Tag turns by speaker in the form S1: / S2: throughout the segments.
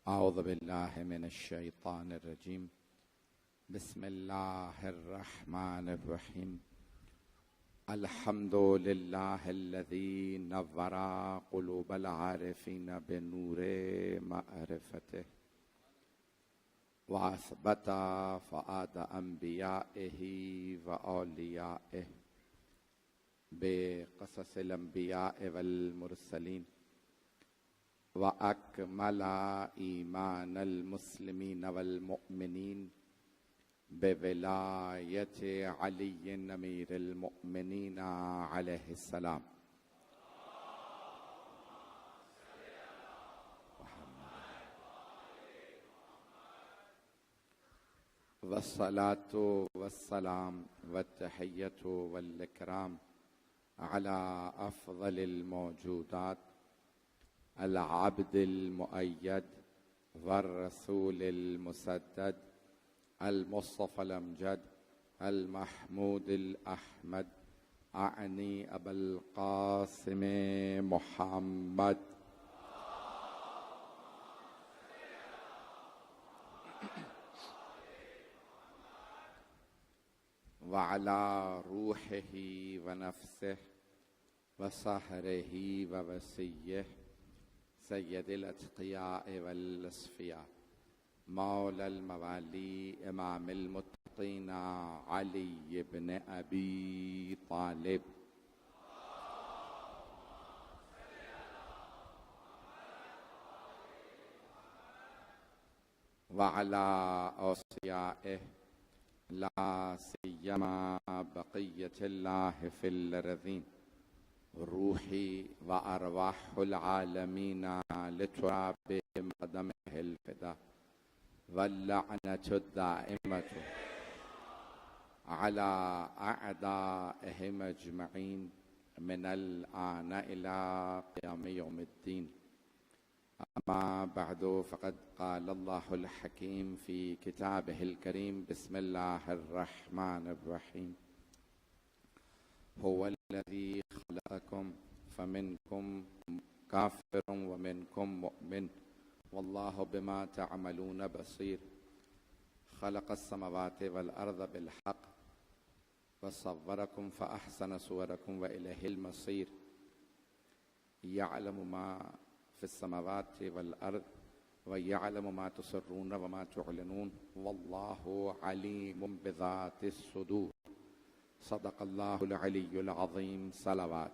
S1: اعوذ باللہ من الشیطان الرجیم بسم اللہ الرحمن الرحیم الحمد للہ الذی نور قلوب العارفین بنور معرفتہ واثبت فؤاد انبیائہ واولیائہ بقصص الانبیاء والمرسلین وَأَكْمَلَ إِيمَانَ الْمُسْلِمِينَ وَالْمُؤْمِنِينَ بِوِلَایَةِ عَلِيٍّ أَمِيرِ الْمُؤْمِنِينَ عَلَيْهِ السلام والصلاة والسلام والتحية والإكرام على أفضل الموجودات العبد المؤيد والرسول المسدد المصطفى الأمجد المحمود الأحمد أعني أبا القاسم محمد وعلى روحه ونفسه وصهره ووصيه سید الاتقیاء والاصفیاء مولا الموالی امام المتقین علی بن ابی طالب وعلی اوصیائه لا سیما بقیت اللہ فی الارضین روحی و ارواح العالمین لتراب مقدمه الفدا واللعنة الدائمة على أعدائهم أجمعين من الآن إلى قيام يوم الدين أما بعد فقد قال الله الحكيم في كتابه الكريم بسم الله الرحمن الرحيم هو الذي خلقكم فمنكم كافر ومنكم مؤمن والله بما تعملون بصير خلق السماوات والأرض بالحق وصوركم فأحسن صوركم وإليه المصير يعلم ما في السماوات والأرض ويعلم ما تسرون وما تعلنون والله عليم بذات الصدور صدق الله العلي العظيم صلوات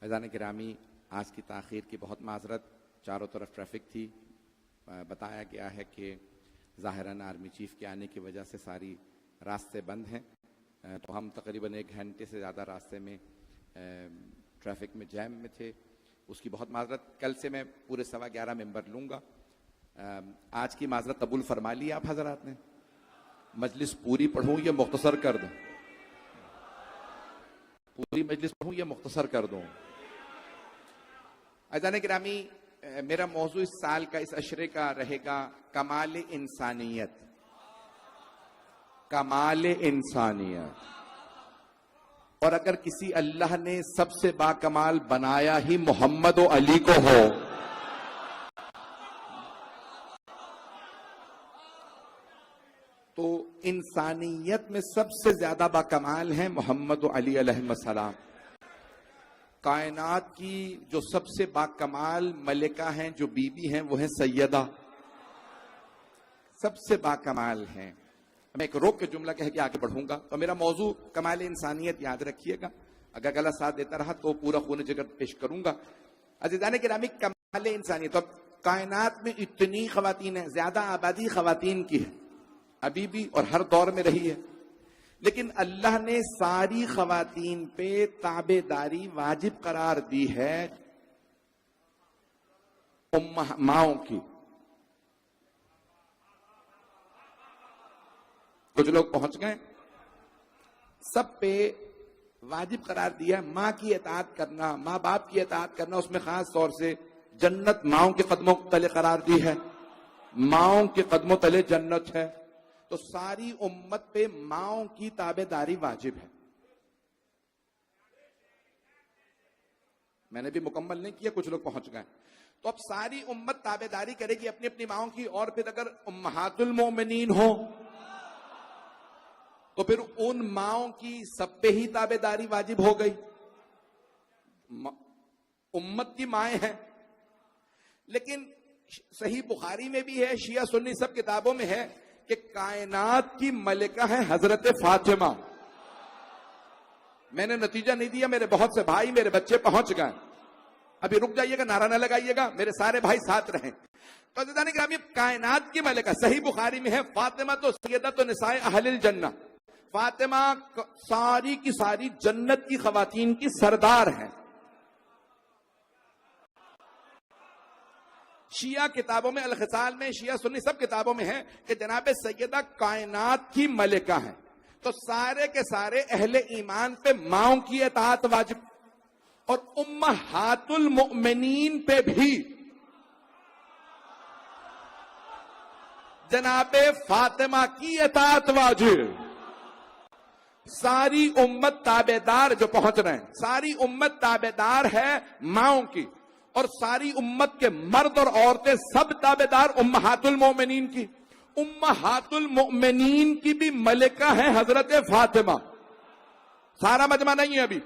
S1: عزیزان گرامی، آج کی تاخیر کی بہت معذرت، چاروں طرف ٹریفک تھی، بتایا گیا ہے کہ ظاہراً آرمی چیف کے آنے کی وجہ سے ساری راستے بند ہیں، تو ہم تقریباً 1 گھنٹے سے زیادہ راستے میں ٹریفک میں جیم میں تھے، اس کی بہت معذرت۔ کل سے میں پورے 11:15 ممبر لوں گا۔ آج کی معذرت قبول فرما لی آپ حضرات نے؟ مجلس پوری پڑھوں یا مختصر کر دوں؟ پوری مجلس پڑھوں یا مختصر کر دوں؟ عزیزان گرامی، میرا موضوع اس سال کا، اس عشرے کا رہے گا کمال انسانیت۔ کمال انسانیت۔ اور اگر کسی اللہ نے سب سے با کمال بنایا ہی محمد و علی کو ہو، تو انسانیت میں سب سے زیادہ با کمال ہیں محمد و علی علیہ السلام۔ کائنات کی جو سب سے با کمال ملکہ ہیں، جو بی بی ہیں، وہ ہیں سیدہ، سب سے با کمال ہیں۔ میں ایک روک کے جملہ کہہ کے آگے بڑھوں گا، تو میرا موضوع کمال انسانیت یاد رکھیے گا، اگر غلط ساتھ دیتا رہا تو پورا خون جگر پیش کروں گا۔ عزیزان گرامی، کمال انسانیت، اب کائنات میں اتنی خواتین ہیں، زیادہ آبادی خواتین کی ہے، ابھی بھی اور ہر دور میں رہی ہے، لیکن اللہ نے ساری خواتین پہ تابع داری واجب قرار دی ہے ماؤں کی۔ کچھ لوگ پہنچ گئے، سب پہ واجب قرار دیا ماں کی اطاعت کرنا، ماں باپ کی اطاعت کرنا، اس میں خاص طور سے جنت ماؤں کے قدموں تلے قرار دی ہے، ماؤں کے قدموں تلے جنت ہے۔ تو ساری امت پہ ماؤں کی تابعداری واجب ہے. میں نے بھی مکمل نہیں کیا، کچھ لوگ پہنچ گئے. تو اب ساری امت تابعداری کرے گی اپنی اپنی ماؤں کی، اور پھر اگر امہات المومنین ہو تو پھر ان ماؤں کی سب پہ ہی تابعداری واجب ہو گئی. امت کی مائیں ہیں. لیکن صحیح بخاری میں بھی ہے، شیعہ سنی سب کتابوں میں ہے کہ کائنات کی ملکہ ہے حضرت فاطمہ. میں نے نتیجہ نہیں دیا، میرے بہت سے بھائی، میرے بچے پہنچ گئے. ابھی رک جائیے گا، نعرہ نہ لگائیے گا، میرے سارے بھائی ساتھ رہیں. تو عزیزان گرامی، کائنات کی ملکہ صحیح بخاری میں ہے فاطمہ تو سیدۃ نساء اہل الجنہ. فاطمہ ساری کی ساری جنت کی خواتین کی سردار ہیں. شیعہ کتابوں میں، الخصال میں، شیعہ سنی سب کتابوں میں ہے کہ جناب سیدہ کائنات کی ملکہ ہیں. تو سارے کے سارے اہل ایمان پہ ماؤں کی اطاعت واجب، اور امہات المؤمنین پہ بھی جناب فاطمہ کی اطاعت واجب. ساری امت تابعدار جو پہنچ رہے ہیں، ساری امت تابعدار ہے ماؤں کی، اور ساری امت کے مرد اور عورتیں سب تابعدار امہات المومنین کی. امہات المؤمنین کی بھی ملکہ ہے حضرت فاطمہ. سارا مجمع نہیں ہے ابھی.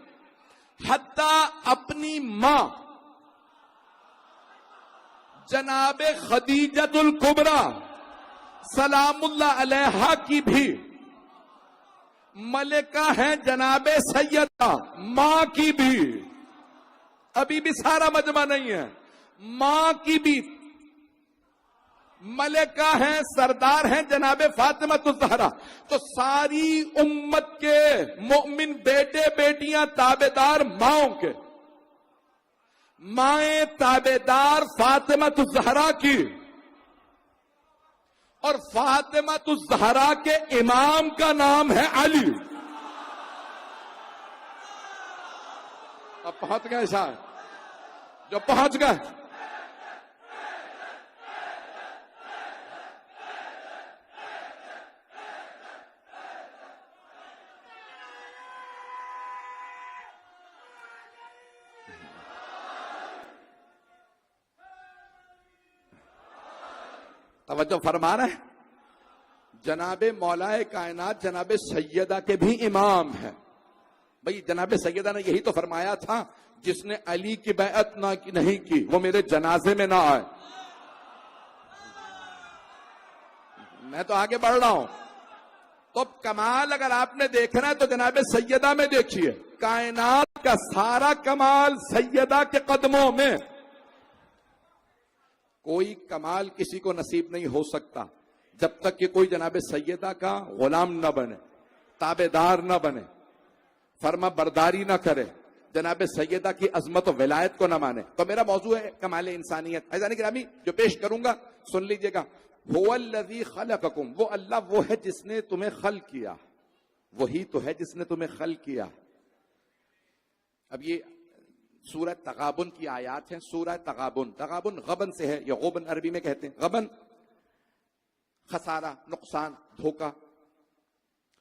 S1: حتیٰ اپنی ماں جناب خدیجۃ الکبریٰ سلام اللہ علیہا کی بھی ملکہ ہیں جناب سیدہ. ماں کی بھی، ابھی بھی سارا مجمع نہیں ہے، ماں کی بھی ملکہ ہیں، سردار ہیں جناب فاطمہ الزہرا. تو ساری امت کے مومن بیٹے بیٹیاں تابعدار ماؤں کے، مائیں تابعدار فاطمہ الزہرا کی، اور فاطمہ الزہرا کے امام کا نام ہے علی. اب پہنچ گئے شاید جو پہنچ گئے. توجہ فرما رہے ہیں. جناب مولائے کائنات جناب سیدہ کے بھی امام ہیں. بھئی جناب سیدہ نے یہی تو فرمایا تھا، جس نے علی کی بیعت نہیں کی وہ میرے جنازے میں نہ آئے. میں تو آگے بڑھ رہا ہوں. تو کمال اگر آپ نے دیکھنا ہے تو جناب سیدہ میں دیکھیے. کائنات کا سارا کمال سیدہ کے قدموں میں. کوئی کمال کسی کو نصیب نہیں ہو سکتا جب تک کہ کوئی جناب سیدہ کا غلام نہ بنے، تابعدار نہ بنے، فرما برداری نہ کرے، جناب سیدہ کی عظمت و ولایت کو نہ مانے. تو میرا موضوع ہے کمال انسانیت. عزیزان گرامی، جو پیش کروں گا سن لیجئے گا. هو الذی خلقکم، وہ اللہ وہ ہے جس نے تمہیں خلق کیا. وہی تو ہے جس نے تمہیں خلق کیا. اب یہ سورہ تغابن کی آیات ہیں. سورہ تغابن، تغابن غبن سے ہے، یا غبن عربی میں کہتے ہیں. غبن خسارہ، نقصان، دھوکہ.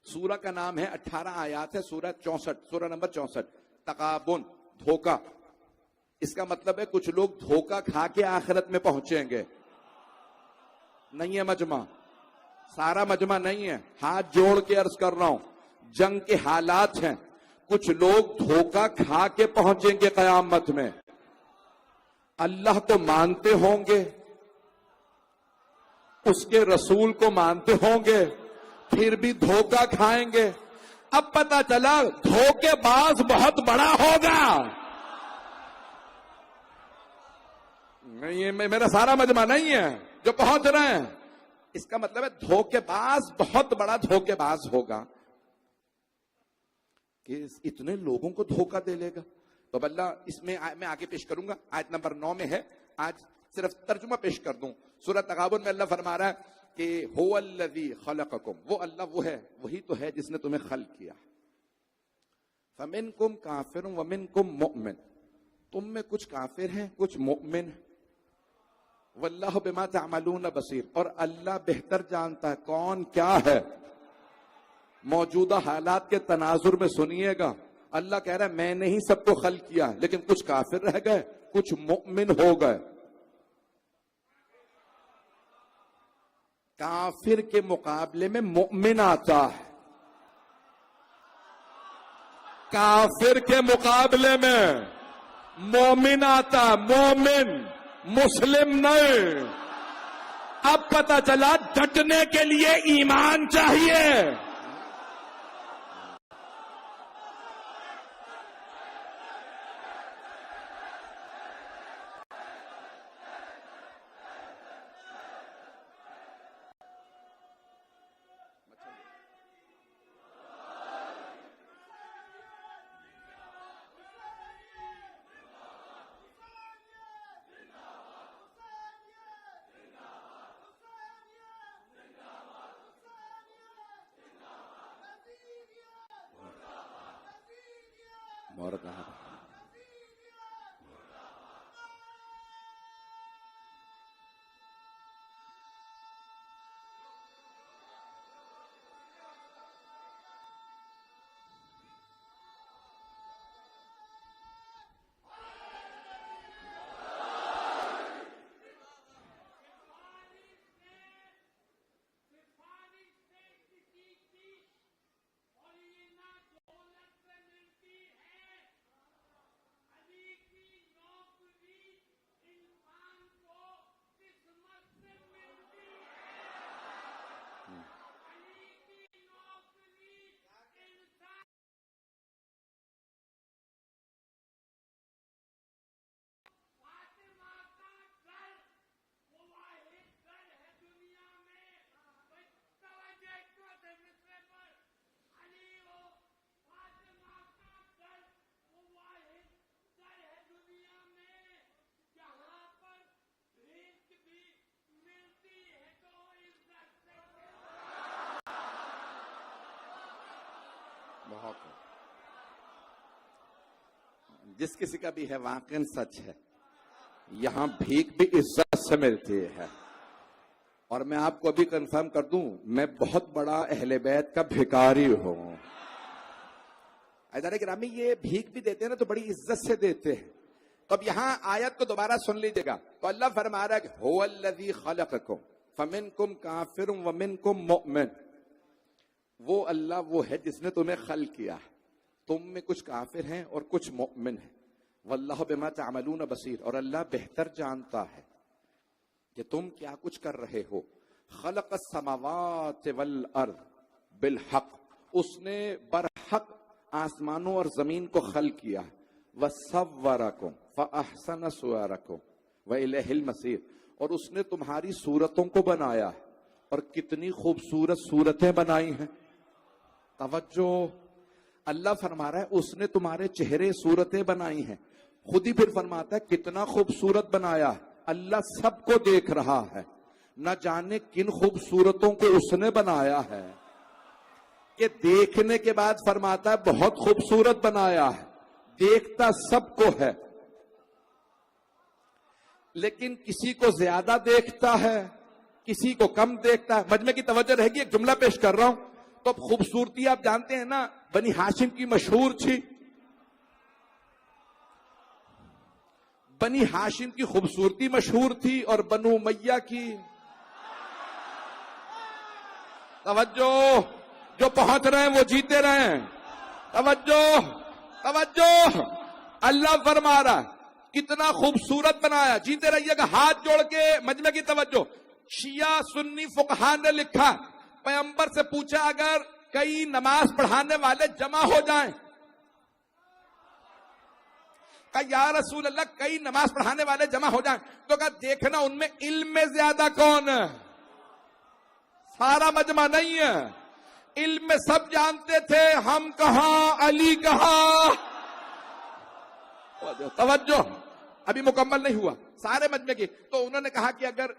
S1: سورہ کا نام ہے، 18 آیات ہے، سورہ 64، سورہ نمبر 64. تغابن، دھوکہ. اس کا مطلب ہے کچھ لوگ دھوکہ کھا کے آخرت میں پہنچیں گے. نہیں ہے مجمع، سارا مجمع نہیں ہے. ہاتھ جوڑ کے عرض کر رہا ہوں، جنگ کے حالات ہیں. کچھ لوگ دھوکہ کھا کے پہنچیں گے قیامت میں. اللہ کو مانتے ہوں گے، اس کے رسول کو مانتے ہوں گے، پھر بھی دھوکہ کھائیں گے. اب پتہ چلا دھوکے باز بہت بڑا ہوگا. یہ میرا سارا مجمع نہیں ہے جو پہنچ رہے ہیں. اس کا مطلب ہے دھوکے باز بہت بڑا دھوکے باز ہوگا کہ اتنے لوگوں کو دھوکہ دے لے گا. تو اللہ اس میں میں آگے پیش کروں گا. آیت نمبر 9 میں ہے. آج صرف ترجمہ پیش کر دوں. سورہ تغابن میں اللہ فرما رہا ہے کہ هو الذی خلقکم، وہ اللہ وہ ہے، وہی تو ہے جس نے تمہیں خلق کیا. فمنکم کافر ومنکم مؤمن، تم میں کچھ کافر ہیں کچھ مؤمن. واللہ بما تعملون بصیر، اور اللہ بہتر جانتا ہے کون کیا ہے۔ موجودہ حالات کے تناظر میں سنیے گا، اللہ کہہ رہا ہے میں نے ہی سب کو خلق کیا، لیکن کچھ کافر رہ گئے، کچھ مؤمن ہو گئے۔ کافر کے مقابلے میں مؤمن آتا ہے، کافر کے مقابلے میں مومن آتا، مومن، مسلم نہیں۔ اب پتہ چلا ڈٹنے کے لیے ایمان چاہیے۔ جس کسی کا بھی ہے واقعاً سچ ہے، یہاں بھیک بھی عزت سے ملتی ہے۔ اور میں آپ کو ابھی کنفرم کر دوں، میں بہت بڑا اہل بیت کا بھکاری ہوں۔ عزیزان گرامی، یہ بھیک بھی دیتے ہیں نا تو بڑی عزت سے دیتے ہیں۔ تو اب یہاں آیت کو دوبارہ سن لیجیے گا، تو اللہ فرما رہا ہے کہ هو الذی خلقکم فمنکم کافر ومنکم مؤمن۔ وہ اللہ وہ ہے جس نے تمہیں خلق کیا ہے، تم میں کچھ کافر ہیں اور کچھ مؤمن ہیں۔ واللہ بما تعملون بصیر، اور اللہ بہتر جانتا ہے کہ تم کیا کچھ کر رہے ہو۔ خلق السماوات والارض بالحق، اس نے برحق آسمانوں اور زمین کو خلق کیا۔ وصورکم فاحسن صورکم والیہ المصیر، اور اس نے تمہاری صورتوں کو بنایا اور کتنی خوبصورت صورتیں بنائی ہیں۔ توجہ، اللہ فرما رہا ہے اس نے تمہارے چہرے صورتیں بنائی ہیں، خود ہی پھر فرماتا ہے کتنا خوبصورت بنایا ہے۔ اللہ سب کو دیکھ رہا ہے، نہ جانے کن خوبصورتوں کو اس نے بنایا ہے کہ دیکھنے کے بعد فرماتا ہے بہت خوبصورت بنایا ہے۔ دیکھتا سب کو ہے، لیکن کسی کو زیادہ دیکھتا ہے، کسی کو کم دیکھتا ہے۔ مجمع کی توجہ رہے گی، ایک جملہ پیش کر رہا ہوں۔ تو اب خوبصورتی آپ جانتے ہیں نا، بنی ہاشم کی مشہور تھی، بنی ہاشم کی خوبصورتی مشہور تھی، اور بنو امیہ کی توجہ، جو پہنچ رہے ہیں وہ جیتے رہے ہیں۔ توجہ توجہ، اللہ فرما رہا ہے کتنا خوبصورت بنایا، جیتے رہیے گا ہاتھ جوڑ کے۔ مجمع کی توجہ، شیعہ سنی فقہا نے لکھا، پیغمبر سے پوچھا اگر کئی نماز پڑھانے والے جمع ہو جائیں، کہا یا رسول اللہ کئی نماز پڑھانے والے جمع ہو جائیں، تو کہا دیکھنا ان میں علم میں زیادہ کون ہے۔ سارا مجمع نہیں ہے، علم میں سب جانتے تھے، ہم کہاں علی کہاں۔ توجہ، ابھی مکمل نہیں ہوا سارے مجمع کی۔ تو انہوں نے کہا کہ اگر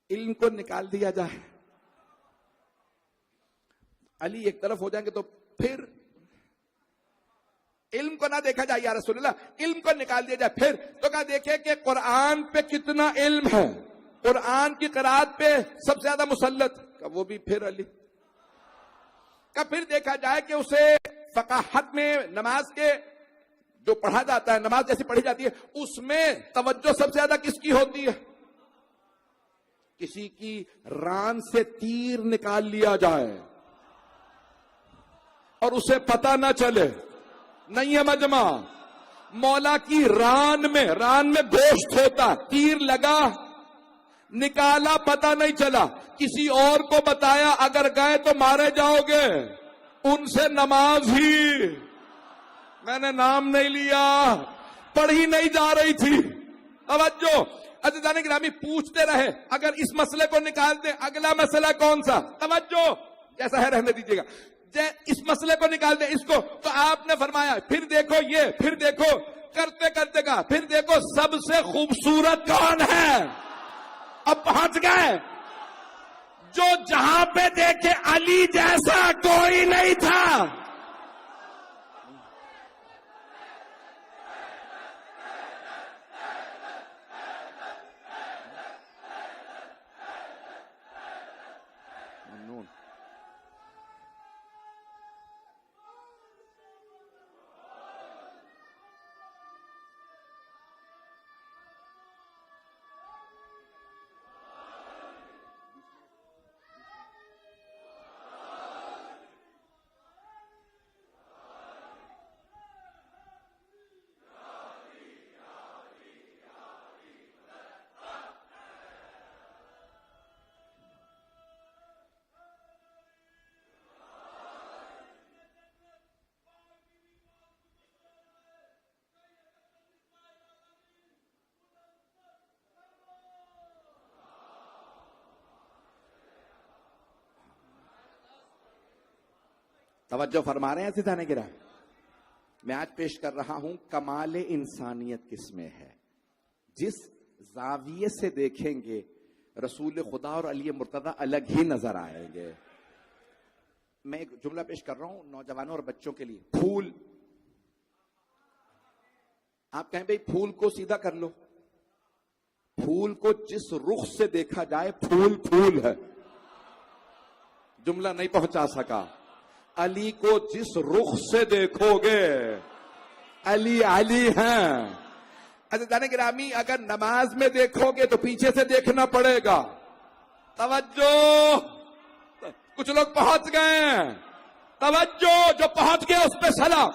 S1: علم کو نکال دیا جائے، علی ایک طرف ہو جائیں گے، تو پھر علم کو نہ دیکھا جائے یا رسول اللہ, علم کو نکال دیا جائے. پھر تو کہا دیکھیں کہ قرآن پہ کتنا علم ہے, قرآن کی قرآت پہ سب سے زیادہ مسلط, کہ وہ بھی پھر علی. کہ پھر دیکھا جائے کہ اسے فقاہت میں نماز کے جو پڑھا جاتا ہے, نماز جیسی پڑھی جاتی ہے, اس میں توجہ سب سے زیادہ کس کی ہوتی ہے؟ کسی کی ران سے تیر نکال لیا جائے اور اسے پتہ نہ چلے, نہیں ہے مجمع, مولا کی ران میں گوشت ہوتا, تیر لگا نکالا پتہ نہیں چلا, کسی اور کو بتایا اگر گئے تو مارے جاؤ گے, ان سے نماز ہی, میں نے نام نہیں لیا, پڑھی نہیں جا رہی تھی. توجہ عزیزان گرامی, پوچھتے رہے اگر اس مسئلے کو نکال دیں اگلا مسئلہ کون سا, توجہ جیسا ہے رہنے دیجیے گا, اس مسئلے کو نکال دیں اس کو, تو آپ نے فرمایا پھر دیکھو یہ, پھر دیکھو, کرتے کرتے کا پھر دیکھو سب سے خوبصورت کون ہے. اب پہنچ گئے, جو جہاں پہ دیکھے علی جیسا کوئی نہیں تھا. توجہ فرما رہے ہیں عزیزان گرامی, میں آج پیش کر رہا ہوں کمال انسانیت کس میں ہے. جس زاویے سے دیکھیں گے رسول خدا اور علی مرتضی الگ ہی نظر آئیں گے. میں ایک جملہ پیش کر رہا ہوں نوجوانوں اور بچوں کے لیے. پھول, آپ کہیں بھئی پھول کو سیدھا کر لو, پھول کو جس رخ سے دیکھا جائے پھول پھول ہے. جملہ نہیں پہنچا سکا. علی کو جس رخ سے دیکھو گے علی علی ہیں. عزیزان گرامی, اگر نماز میں دیکھو گے تو پیچھے سے دیکھنا پڑے گا. توجہ, کچھ لوگ پہنچ گئے ہیں, توجہ, جو پہنچ گئے اس پہ سلام.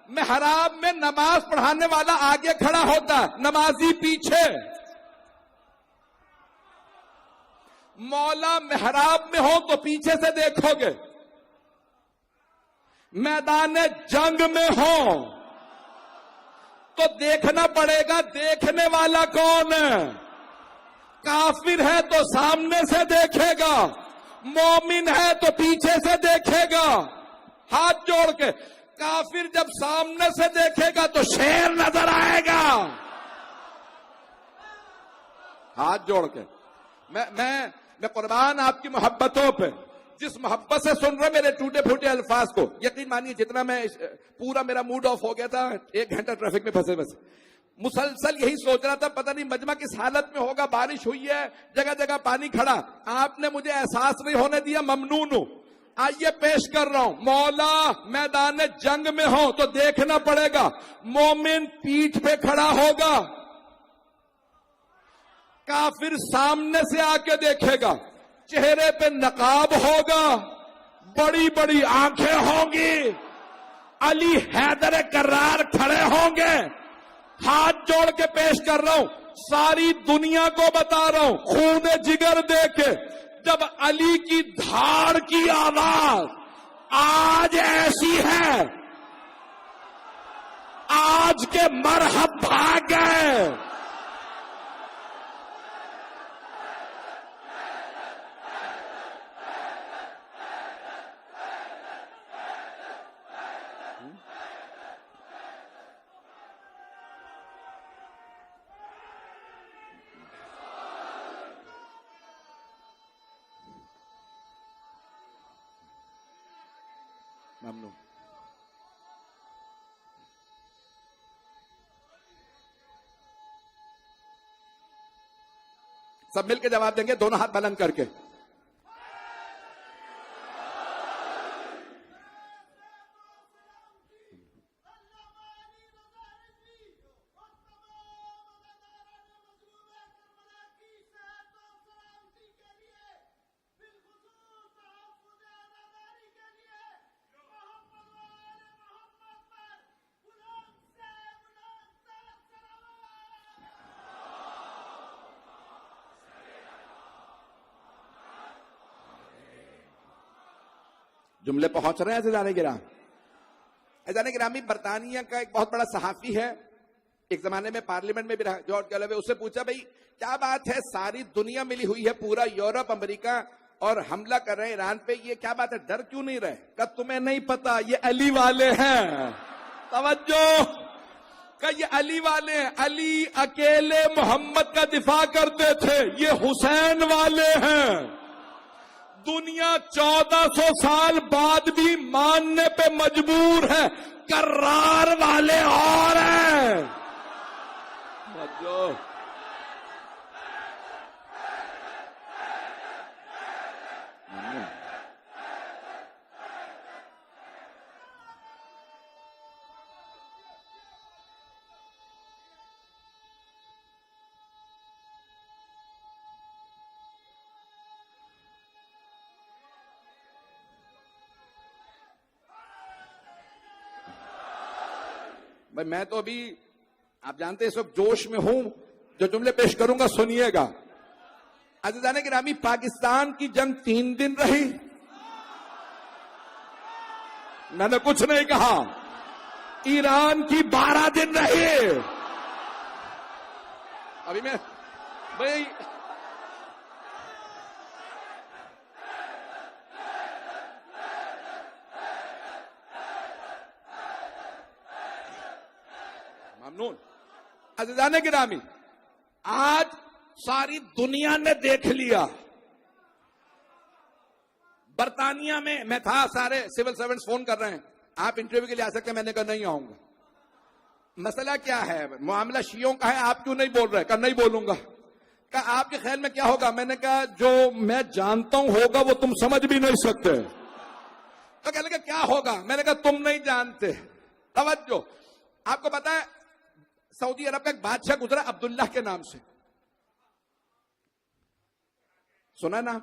S1: محراب میں نماز پڑھانے والا آگے کھڑا ہوتا, نمازی پیچھے. مولا محراب میں ہو تو پیچھے سے دیکھو گے, میدان جنگ میں ہو تو دیکھنا پڑے گا دیکھنے والا کون ہے. کافر ہے تو سامنے سے دیکھے گا, مومن ہے تو پیچھے سے دیکھے گا. ہاتھ جوڑ کے, کافر جب سامنے سے دیکھے گا تو شیر نظر آئے گا. ہاتھ جوڑ کے, میں قربان آپ کی محبتوں پہ, جس محبت سے سن رہے میرے ٹوٹے پھوٹے الفاظ کو, یقین مانیے جتنا میں پورا میرا موڈ آف ہو گیا تھا, 1 گھنٹہ ٹریفک میں پھنسے بس, مسلسل یہی سوچ رہا تھا پتہ نہیں مجمع کس حالت میں ہوگا. بارش ہوئی ہے, جگہ جگہ پانی کھڑا, آپ نے مجھے احساس نہیں ہونے دیا, ممنون ہوں. آئیے پیش کر رہا ہوں, مولا میدان جنگ میں ہو تو دیکھنا پڑے گا, مومن پیٹھ پہ کھڑا ہوگا, کافر سامنے سے آ کے دیکھے گا, چہرے پہ نقاب ہوگا, بڑی بڑی آنکھیں ہوں گی, علی حیدر کرار کھڑے ہوں گے. ہاتھ جوڑ کے پیش کر رہا ہوں, ساری دنیا کو بتا رہا ہوں, خون جگر دے کے, جب علی کی دھاڑ کی آواز آج ایسی ہے, آج کے مرحب بھاگ گئے. ممنون. سب مل کے جواب دیں گے دونوں ہاتھ بلند کر کے. جملے پہنچ رہے ہیں عزیزان گرامی. عزیزان گرامی, برطانیہ کا ایک بہت بڑا صحافی ہے, ایک زمانے میں پارلیمنٹ میں بھی رہا, جارج گیلوے. اس سے پوچھا بھائی کیا بات ہے, ساری دنیا ملی ہوئی ہے, پورا یورپ امریکہ اور حملہ کر رہے ہیں ایران پہ, یہ کیا بات ہے, ڈر کیوں نہیں رہے؟ کہ تمہیں نہیں پتا یہ علی والے ہیں. توجہ, کہ یہ علی والے ہیں. علی اکیلے محمد کا دفاع کرتے تھے, یہ حسین والے ہیں. دنیا 1400 سال بعد بھی ماننے پہ مجبور ہے, کرار والے اور ہیں. بھائی میں تو ابھی آپ جانتے ہیں اس وقت جوش میں ہوں, جو جملے پیش کروں گا سنیے گا. عزیزان گرامی, پاکستان کی جنگ 3 دن رہی, میں نے کچھ نہیں کہا. ایران کی 12 دن رہی. ابھی میں بھائی ممنون. عزیزان گرامی, آج ساری دنیا نے دیکھ لیا. برطانیہ میں تھا, سارے سول سرونٹس فون کر رہے ہیں آپ انٹرویو کے لیے آ سکتے ہیں. میں نے کہا نہیں آؤں گا. مسئلہ کیا ہے, معاملہ شیعوں کا ہے, آپ کیوں نہیں بول رہے؟ کہا نہیں بولوں گا. کہا آپ کے خیال میں کیا ہوگا؟ میں نے کہا جو میں جانتا ہوں ہوگا وہ تم سمجھ بھی نہیں سکتے. تو کہنے لگا کیا ہوگا؟ میں نے کہا تم نہیں جانتے. توجہ, آپ کو پتا ہے سعودی عرب کا ایک بادشاہ گزرا عبداللہ کے نام سے, سنا نا؟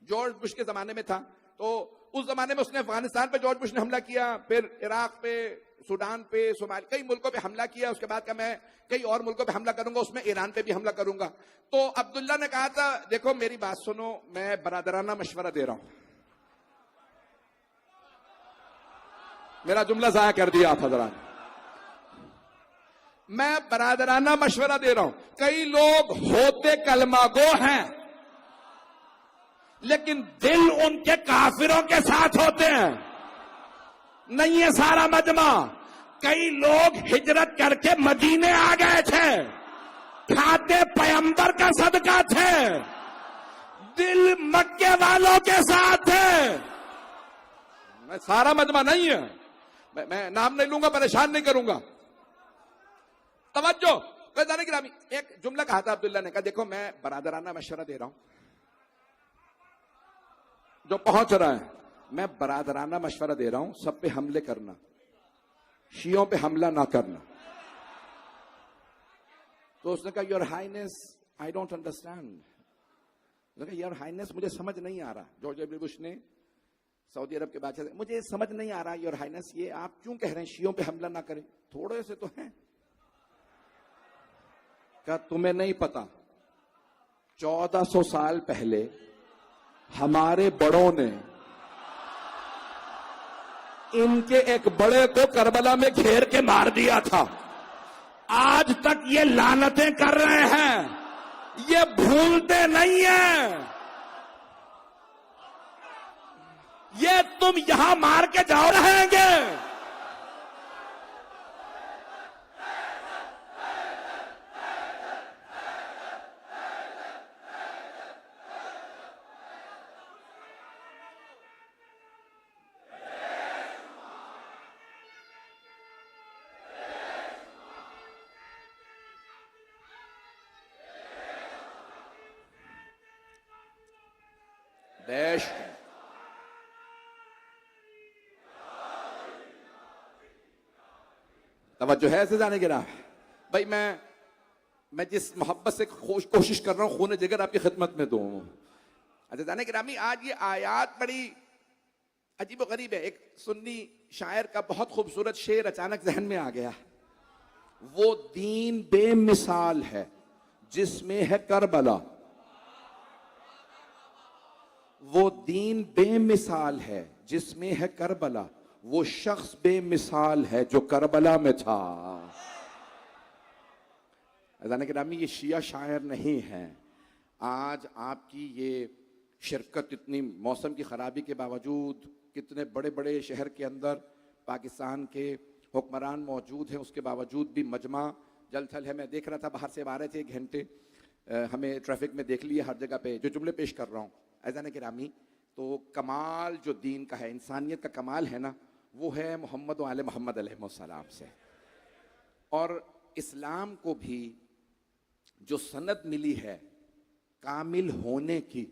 S1: جارج بش کے زمانے میں تھا. تو اس زمانے میں اس نے افغانستان پہ جارج بش نے حملہ کیا, پھر عراق پہ, سوڈان پہ, صومال, کئی ملکوں پہ حملہ کیا. اس کے بعد کہ میں کئی اور ملکوں پہ حملہ کروں گا, اس میں ایران پہ بھی حملہ کروں گا. تو عبداللہ نے کہا تھا دیکھو میری بات سنو, میں برادرانہ مشورہ دے رہا ہوں. میرا جملہ ضائع کر دیا آپ حضرات. میں برادرانہ مشورہ دے رہا ہوں. کئی لوگ ہوتے کلمہ گو ہیں لیکن دل ان کے کافروں کے ساتھ ہوتے ہیں. نہیں ہے سارا مجمع. کئی لوگ ہجرت کر کے مدینے آ گئے تھے, کھاتے پیمبر کا صدقہ تھے, دل مکے والوں کے ساتھ تھے. میں سارا مجمع نہیں ہے, میں نام نہیں لوں گا, پریشان نہیں کروں گا. توجہ. گرامی, ایک جملہ کہا تھا عبداللہ نے, کہا دیکھو میں برادرانہ مشورہ دے رہا ہوں, جو پہنچ رہا ہے میں برادرانہ مشورہ دے رہا ہوں, سب پہ حملے کرنا, شیعوں پہ حملہ نہ کرنا. تو اس نے کہا your Hines I don't understand. Your Hines مجھے سمجھ نہیں آ رہا. جارج ڈبلیو بش نے سعودی عرب کے بادشاہ سے, مجھے سمجھ نہیں آ رہا یور ہائنس, یہ آپ کیوں کہہ رہے ہیں شیعوں پہ حملہ نہ کریں؟ تھوڑے سے تو ہیں. کہا تمہیں نہیں پتا 1400 سال پہلے ہمارے بڑوں نے ان کے ایک بڑے کو کربلا میں گھیر کے مار دیا تھا. آج تک یہ لعنتیں کر رہے ہیں, یہ بھولتے نہیں ہیں. یہ تم یہاں مار کے جاؤ رہیں گے. بیش توجہ ہے عزیزان گرام. بھائی میں جس محبت سے کوشش کر رہا ہوں خون جگر آپ کی خدمت میں دوں. عزیزان گرامی آج یہ آیات بڑی عجیب و غریب ہے. ایک سنی شاعر کا بہت خوبصورت شعر اچانک ذہن میں آ گیا. وہ دین بے مثال ہے جس میں ہے کربلا. وہ دین بے مثال ہے جس میں ہے کربلا. وہ شخص بے مثال ہے جو کربلا میں تھا. عزیزان گرامی یہ شیعہ شاعر نہیں ہے. آج آپ کی یہ شرکت اتنی موسم کی خرابی کے باوجود کتنے بڑے بڑے شہر کے اندر پاکستان کے حکمران موجود ہیں، اس کے باوجود بھی مجمع جل تھل ہے. میں دیکھ رہا تھا باہر سے آ رہے تھے 1 گھنٹے ہمیں ٹریفک میں دیکھ لیے ہر جگہ پہ جو جملے پیش کر رہا ہوں. عزیزان گرامی تو کمال جو دین کا ہے، انسانیت کا کمال ہے نا، وہ ہے محمد و آل محمد علیہ السلام سے. اور اسلام کو بھی جو سند ملی ہے کامل ہونے کی،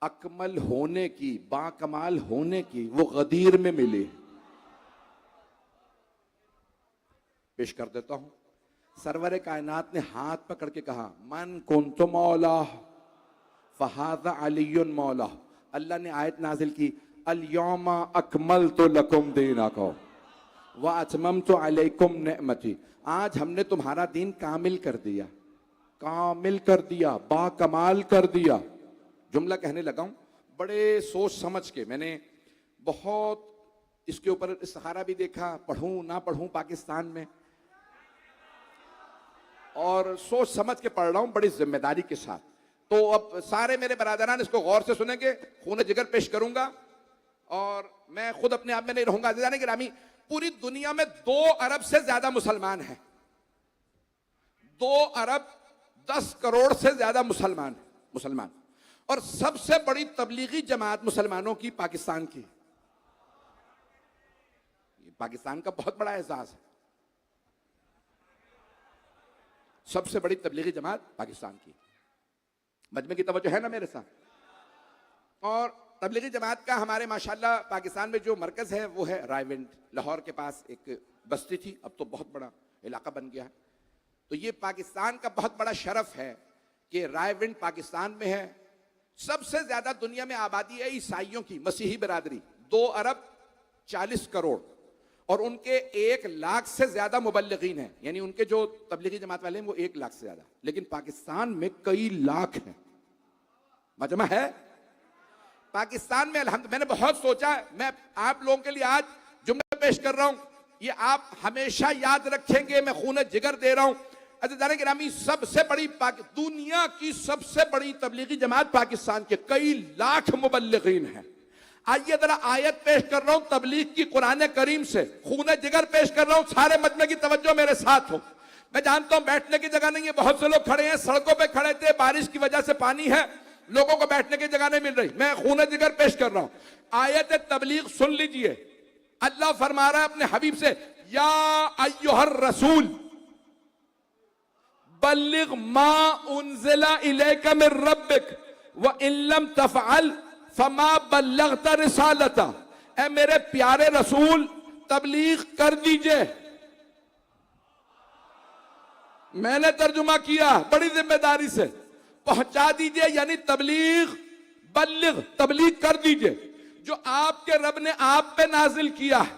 S1: اکمل ہونے کی، با کمال ہونے کی، وہ غدیر میں ملی. پیش کر دیتا ہوں. سرور کائنات نے ہاتھ پکڑ کے کہا من کنت مولا فہذا علی مولا. اللہ نے آیت نازل کی الیوم اکملت لکم دینکم واتممت علیکم نعمتی. آج ہم نے تمہارا دین کامل کر دیا، کامل کر دیا، با کمال کر دیا. جملہ کہنے لگا ہوں بڑے سوچ سمجھ کے. میں نے بہت اس کے اوپر استخارہ بھی دیکھا، پڑھوں نہ پڑھوں پاکستان میں، اور سوچ سمجھ کے پڑھ رہا ہوں بڑی ذمہ داری کے ساتھ. تو اب سارے میرے برادران اس کو غور سے سنیں گے. خون جگر پیش کروں گا اور میں خود اپنے آپ میں نہیں رہوں گا. عزیزان گرامی پوری دنیا میں 2 ارب سے زیادہ مسلمان ہیں. 2 ارب 10 کروڑ سے زیادہ مسلمان. اور سب سے بڑی تبلیغی جماعت مسلمانوں کی پاکستان کی. یہ پاکستان کا بہت بڑا اعزاز ہے. سب سے بڑی تبلیغی جماعت پاکستان کی. مجمع کی توجہ ہے نا میرے ساتھ. اور تبلیغی جماعت کا ہمارے ماشاءاللہ پاکستان میں جو مرکز ہے وہ ہے رائے ونڈ. لاہور کے پاس ایک بستی تھی، اب تو بہت بڑا علاقہ بن گیا ہے. تو یہ پاکستان کا بہت بڑا شرف ہے کہ رائے ونڈ پاکستان میں ہے. سب سے زیادہ دنیا میں آبادی ہے عیسائیوں کی، مسیحی برادری 2 ارب 40 کروڑ، اور ان کے 1 لاکھ سے زیادہ مبلغین ہیں. یعنی ان کے جو تبلیغی جماعت والے ہیں وہ 1 لاکھ سے زیادہ. لیکن پاکستان میں کئی لاکھ ہیں. مجمع ہے پاکستان میں الحمد. میں نے بہت سوچا، میں آپ لوگوں کے لیے آج جملہ پیش کر رہا ہوں، یہ آپ ہمیشہ یاد رکھیں گے. میں خون جگر دے رہا ہوں. عزیزان گرامی سب سے بڑی دنیا کی سب سے بڑی تبلیغی جماعت پاکستان کے، کئی لاکھ مبلغین ہیں. آئیے ذرا آیت پیش کر رہا ہوں تبلیغ کی قرآن کریم سے. خون جگر پیش کر رہا ہوں. سارے مجمع کی توجہ میرے ساتھ ہو. میں جانتا ہوں بیٹھنے کی جگہ نہیں ہے، بہت سے لوگ کھڑے ہیں، سڑکوں پہ کھڑے تھے، بارش کی وجہ سے پانی ہے، لوگوں کو بیٹھنے کی جگہ نہیں مل رہی. میں خون جگر پیش کر رہا ہوں. آیت تبلیغ سن لیجئے. اللہ فرما رہا ہے اپنے حبیب سے یا ایھا الرسول بلغ ما انزل الیک من ربک وان لم تفعل فما بلغت رسالتہ. اے میرے پیارے رسول تبلیغ کر دیجئے. میں نے ترجمہ کیا بڑی ذمہ داری سے، پہنچا دیجئے. یعنی تبلیغ، بلغ، تبلیغ کر دیجئے جو آپ کے رب نے آپ پہ نازل کیا ہے.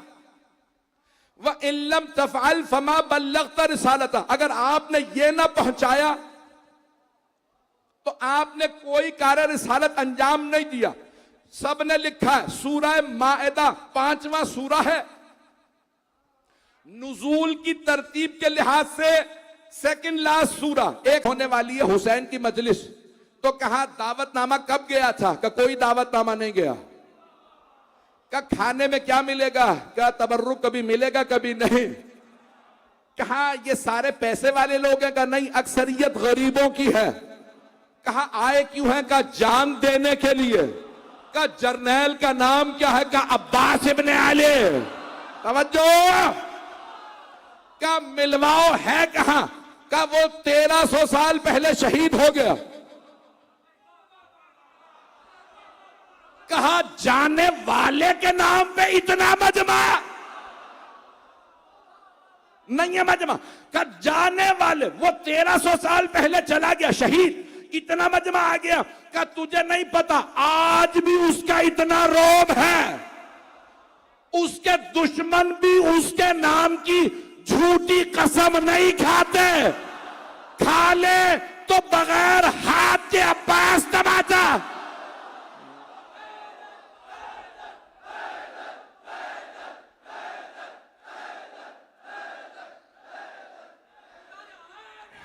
S1: وَإِن لَمْ تَفْعَلْ فَمَا بَلَّغْتَ رِسَالَتَهُ. اگر آپ نے یہ نہ پہنچایا تو آپ نے کوئی کار رسالت انجام نہیں دیا. سب نے لکھا ہے سورہ مائدہ 5واں سورہ ہے. نزول کی ترتیب کے لحاظ سے سیکنڈ لاسٹ سورہ. ایک ہونے والی ہے حسین کی مجلس. تو کہا دعوت نامہ کب گیا تھا؟ کہ کوئی دعوت نامہ نہیں گیا. کہ کھانے میں کیا ملے گا؟ کہ تبرک کبھی ملے گا کبھی نہیں. کہا یہ سارے پیسے والے لوگ ہیں؟ کہ نہیں، اکثریت غریبوں کی ہے. کہا آئے کیوں ہیں؟ کہ جان دینے کے لیے. کہ جرنیل کا نام کیا ہے؟ کہ عباس ابن علی. توجہ. کہ ملواؤ ہے کہاں؟ کہ وہ 1300 سال پہلے شہید ہو گیا. کہا جانے والے کے نام پہ اتنا مجمع نہیں ہے مجمع، کہ جانے والے، وہ 1300 سال پہلے چلا گیا شہید، اتنا مجمع آ گیا کہ تجھے نہیں پتا آج بھی اس کا اتنا روب ہے، اس کے دشمن بھی اس کے نام کی جھوٹی قسم نہیں کھاتے، کھا لے تو بغیر ہاتھ کے عباس تماچا۔